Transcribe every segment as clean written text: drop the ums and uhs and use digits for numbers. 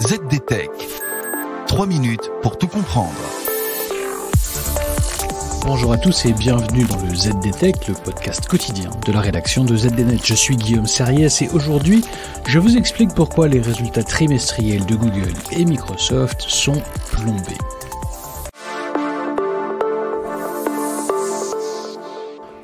ZDTech. 3 minutes pour tout comprendre. Bonjour à tous et bienvenue dans le ZDTech, le podcast quotidien de la rédaction de ZDNet. Je suis Guillaume Serriès et aujourd'hui, je vous explique pourquoi les résultats trimestriels de Google et Microsoft sont plombés.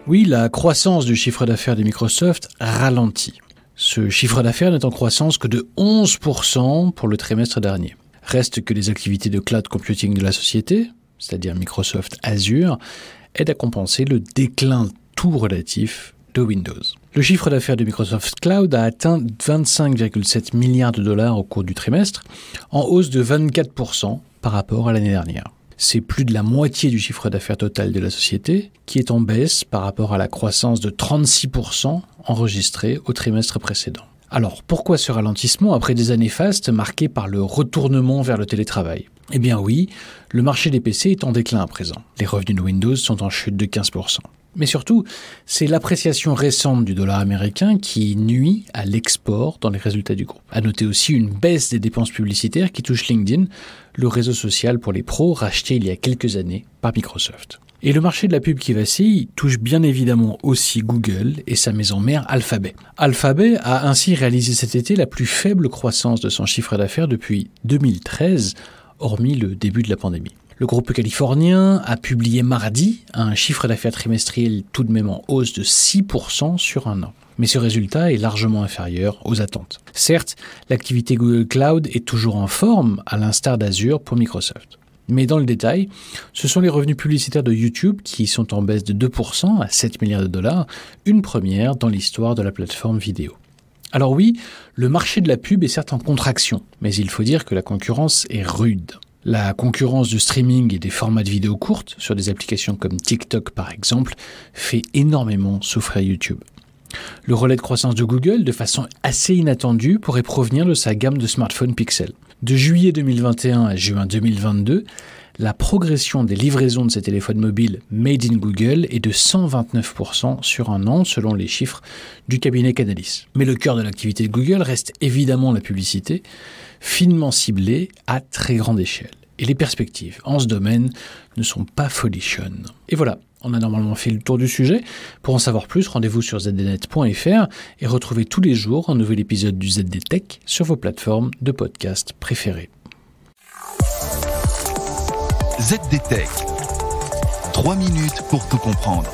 Oui, la croissance du chiffre d'affaires de Microsoft ralentit. Ce chiffre d'affaires n'est en croissance que de 11% pour le trimestre dernier. Reste que les activités de cloud computing de la société, c'est-à-dire Microsoft Azure, aident à compenser le déclin tout relatif de Windows. Le chiffre d'affaires de Microsoft Cloud a atteint 25,7 milliards de dollars au cours du trimestre, en hausse de 24% par rapport à l'année dernière. C'est plus de la moitié du chiffre d'affaires total de la société qui est en baisse par rapport à la croissance de 36% enregistrée au trimestre précédent. Alors, pourquoi ce ralentissement après des années fastes marquées par le retournement vers le télétravail ? Eh bien oui, le marché des PC est en déclin à présent. Les revenus de Windows sont en chute de 15%. Mais surtout, c'est l'appréciation récente du dollar américain qui nuit à l'export dans les résultats du groupe. À noter aussi une baisse des dépenses publicitaires qui touche LinkedIn, le réseau social pour les pros racheté il y a quelques années par Microsoft. Et le marché de la pub qui vacille touche bien évidemment aussi Google et sa maison mère Alphabet. Alphabet a ainsi réalisé cet été la plus faible croissance de son chiffre d'affaires depuis 2013, hormis le début de la pandémie. Le groupe californien a publié mardi un chiffre d'affaires trimestriel tout de même en hausse de 6% sur un an. Mais ce résultat est largement inférieur aux attentes. Certes, l'activité Google Cloud est toujours en forme, à l'instar d'Azure pour Microsoft. Mais dans le détail, ce sont les revenus publicitaires de YouTube qui sont en baisse de 2% à 7 milliards de dollars, une première dans l'histoire de la plateforme vidéo. Alors oui, le marché de la pub est certes en contraction, mais il faut dire que la concurrence est rude. La concurrence du streaming et des formats de vidéos courtes, sur des applications comme TikTok par exemple, fait énormément souffrir YouTube. Le relais de croissance de Google, de façon assez inattendue, pourrait provenir de sa gamme de smartphones Pixel. De juillet 2021 à juin 2022, la progression des livraisons de ces téléphones mobiles made in Google est de 129% sur un an selon les chiffres du cabinet Canalys. Mais le cœur de l'activité de Google reste évidemment la publicité, finement ciblée à très grande échelle. Et les perspectives en ce domaine ne sont pas folichonnes. Et voilà, on a normalement fait le tour du sujet. Pour en savoir plus, rendez-vous sur zdnet.fr et retrouvez tous les jours un nouvel épisode du ZDTech sur vos plateformes de podcast préférées. ZDTech. 3 minutes pour tout comprendre.